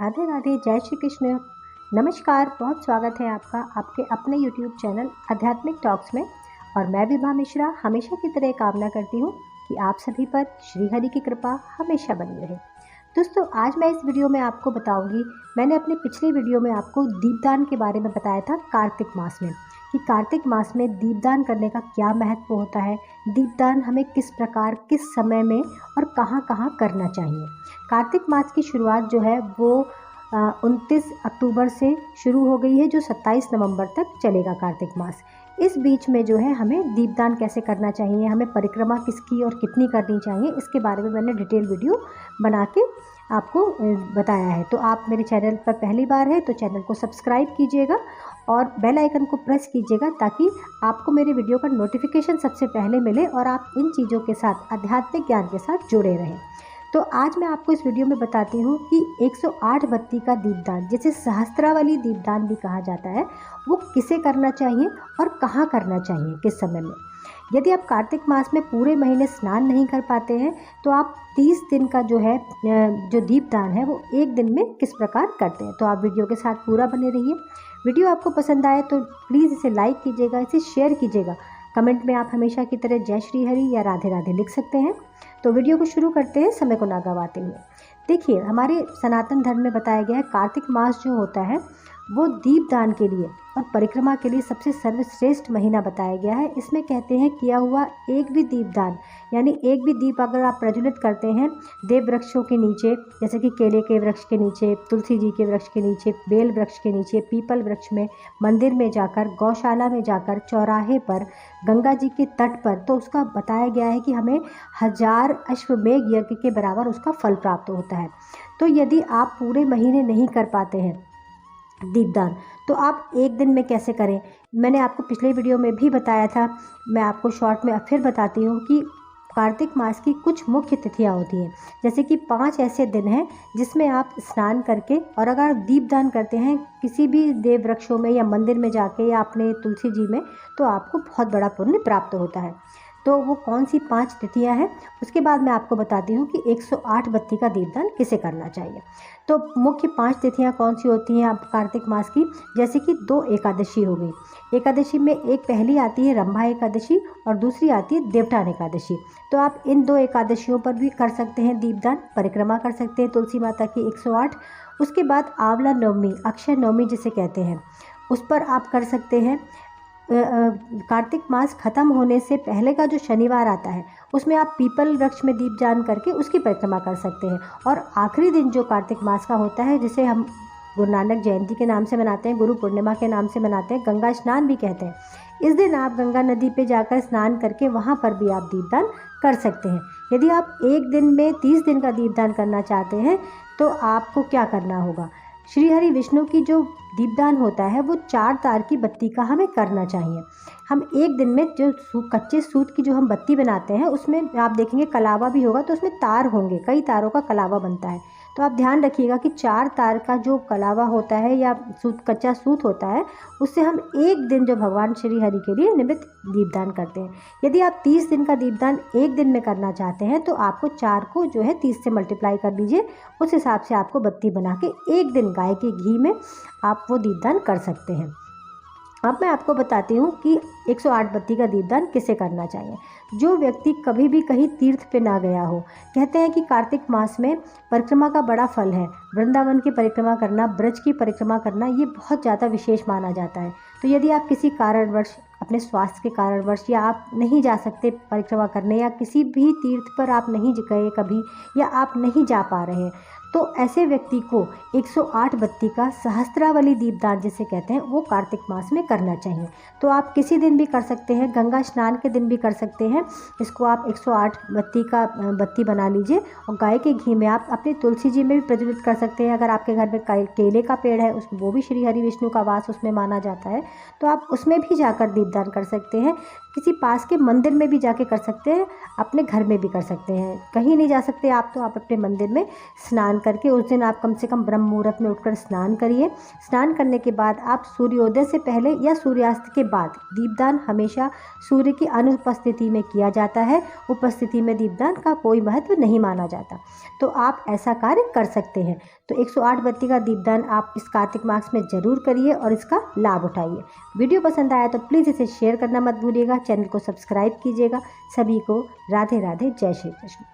राधे राधे, जय श्री कृष्ण। नमस्कार, बहुत स्वागत है आपका आपके अपने YouTube चैनल आध्यात्मिक टॉक्स में। और मैं विभा मिश्रा हमेशा की तरह कामना करती हूँ कि आप सभी पर श्री हरि की कृपा हमेशा बनी रहे। दोस्तों, आज मैं इस वीडियो में आपको बताऊंगी, मैंने अपने पिछले वीडियो में आपको दीपदान के बारे में बताया था कार्तिक मास में, कि कार्तिक मास में दीपदान करने का क्या महत्व होता है, दीपदान हमें किस प्रकार किस समय में और कहाँ कहाँ करना चाहिए। कार्तिक मास की शुरुआत जो है वो 29 अक्टूबर से शुरू हो गई है, जो 27 नवंबर तक चलेगा कार्तिक मास। इस बीच में जो है हमें दीपदान कैसे करना चाहिए, हमें परिक्रमा किसकी और कितनी करनी चाहिए, इसके बारे में मैंने डिटेल वीडियो बना के आपको बताया है। तो आप मेरे चैनल पर पहली बार है तो चैनल को सब्सक्राइब कीजिएगा और बेल आइकन को प्रेस कीजिएगा, ताकि आपको मेरे वीडियो का नोटिफिकेशन सबसे पहले मिले और आप इन चीज़ों के साथ आध्यात्मिक ज्ञान के साथ जुड़े रहें। तो आज मैं आपको इस वीडियो में बताती हूँ कि 108 बत्ती का दीपदान, जिसे सहस्त्रावली दीपदान भी कहा जाता है, वो किसे करना चाहिए और कहाँ करना चाहिए, किस समय में। यदि आप कार्तिक मास में पूरे महीने स्नान नहीं कर पाते हैं तो आप 30 दिन का जो है जो दीपदान है वो एक दिन में किस प्रकार करते हैं। तो आप वीडियो के साथ पूरा बने रहिए। वीडियो आपको पसंद आए तो प्लीज़ इसे लाइक कीजिएगा, इसे शेयर कीजिएगा। कमेंट में आप हमेशा की तरह जय श्री हरि या राधे राधे लिख सकते हैं। तो वीडियो को शुरू करते हैं समय को ना गवाते हुए। देखिए, हमारे सनातन धर्म में बताया गया है कार्तिक मास जो होता है वो दीपदान के लिए और परिक्रमा के लिए सबसे सर्वश्रेष्ठ महीना बताया गया है। इसमें कहते हैं किया हुआ एक भी दीपदान, यानी एक भी दीप अगर आप प्रज्वलित करते हैं देव वृक्षों के नीचे, जैसे कि केले के वृक्ष के नीचे, तुलसी जी के वृक्ष के नीचे, बेल वृक्ष के नीचे, पीपल वृक्ष में, मंदिर में जाकर, गौशाला में जाकर, चौराहे पर, गंगा जी के तट पर, तो उसका बताया गया है कि हमें 1000 अश्वमेघ यज्ञ के बराबर उसका फल प्राप्त होता है। तो यदि आप पूरे महीने नहीं कर पाते हैं दीपदान, तो आप एक दिन में कैसे करें, मैंने आपको पिछले वीडियो में भी बताया था। मैं आपको शॉर्ट में फिर बताती हूँ कि कार्तिक मास की कुछ मुख्य तिथियाँ होती हैं, जैसे कि 5 ऐसे दिन हैं जिसमें आप स्नान करके और अगर दीपदान करते हैं किसी भी देव वृक्षों में या मंदिर में जाके या अपने तुलसी जी में, तो आपको बहुत बड़ा पुण्य प्राप्त होता है। तो वो कौन सी 5 तिथियां हैं, उसके बाद मैं आपको बताती हूँ कि 108 बत्ती का दीपदान किसे करना चाहिए। तो मुख्य 5 तिथियां कौन सी होती हैं आप कार्तिक मास की, जैसे कि 2 एकादशी हो गई। एकादशी में एक पहली आती है रंभा एकादशी और दूसरी आती है देवटान एकादशी। तो आप इन 2 एकादशियों पर भी कर सकते हैं दीपदान, परिक्रमा कर सकते हैं तुलसी माता की 108। उसके बाद आंवला नवमी, अक्षय नवमी जिसे कहते हैं, उस पर आप कर सकते हैं। कार्तिक मास खत्म होने से पहले का जो शनिवार आता है उसमें आप पीपल वृक्ष में दीपदान करके उसकी परिक्रमा कर सकते हैं। और आखिरी दिन जो कार्तिक मास का होता है, जिसे हम गुरु नानक जयंती के नाम से मनाते हैं, गुरु पूर्णिमा के नाम से मनाते हैं, गंगा स्नान भी कहते हैं, इस दिन आप गंगा नदी पे जाकर स्नान करके वहाँ पर भी आप दीपदान कर सकते हैं। यदि आप एक दिन में 30 दिन का दीपदान करना चाहते हैं तो आपको क्या करना होगा, श्री हरि विष्णु की जो दीपदान होता है वो 4 तार की बत्ती का हमें करना चाहिए। हम एक दिन में जो कच्चे सूत की जो हम बत्ती बनाते हैं उसमें आप देखेंगे कलावा भी होगा, तो उसमें तार होंगे, कई तारों का कलावा बनता है। तो आप ध्यान रखिएगा कि 4 तार का जो कलावा होता है या सूत, कच्चा सूत होता है, उससे हम एक दिन जो भगवान श्री हरि के लिए निमित्त दीपदान करते हैं। यदि आप 30 दिन का दीपदान एक दिन में करना चाहते हैं तो आपको 4 को जो है 30 से मल्टीप्लाई कर लीजिए, उस हिसाब से आपको बत्ती बना के एक दिन गाय के घी में आप वो दीपदान कर सकते हैं। अब मैं आपको बताती हूँ कि 108 बत्ती का दीपदान किसे करना चाहिए। जो व्यक्ति कभी भी कहीं तीर्थ पे ना गया हो, कहते हैं कि कार्तिक मास में परिक्रमा का बड़ा फल है, वृंदावन की परिक्रमा करना, ब्रज की परिक्रमा करना, ये बहुत ज़्यादा विशेष माना जाता है। तो यदि आप किसी कारणवश, अपने स्वास्थ्य के कारणवश, या आप नहीं जा सकते परिक्रमा करने, या किसी भी तीर्थ पर आप नहीं गए कभी, या आप नहीं जा पा रहे हैं, तो ऐसे व्यक्ति को 108 बत्ती का सहस्त्रावली दीपदान जिसे कहते हैं वो कार्तिक मास में करना चाहिए। तो आप किसी दिन भी कर सकते हैं, गंगा स्नान के दिन भी कर सकते हैं। इसको आप 108 बत्ती का बत्ती बना लीजिए और गाय के घी में आप अपने तुलसी जी में भी प्रज्वलित कर सकते हैं। अगर आपके घर में केले का पेड़ है, वो भी श्री हरि विष्णु का वास उसमें माना जाता है, तो आप उसमें भी जाकर दीपदान कर सकते हैं। किसी पास के मंदिर में भी जाके कर सकते हैं, अपने घर में भी कर सकते हैं। कहीं नहीं जा सकते आप तो आप अपने मंदिर में स्नान स्नान करके उस दिन आप कम से कम ब्रह्म मुहूर्त में उठकर स्नान करिए। स्नान करने के बाद आप सूर्योदय से पहले या सूर्यास्त के बाद दीपदान हमेशा सूर्य की अनुपस्थिति में किया जाता है। उपस्थिति में दीपदान का कोई महत्व नहीं माना जाता, तो आप ऐसा कार्य कर सकते हैं। तो 108 बत्ती का दीपदान आप इस कार्तिक मास में ज़रूर करिए और इसका लाभ उठाइए। वीडियो पसंद आया तो प्लीज़ इसे शेयर करना मत भूलिएगा, चैनल को सब्सक्राइब कीजिएगा। सभी को राधे राधे, जय श्री कृष्ण।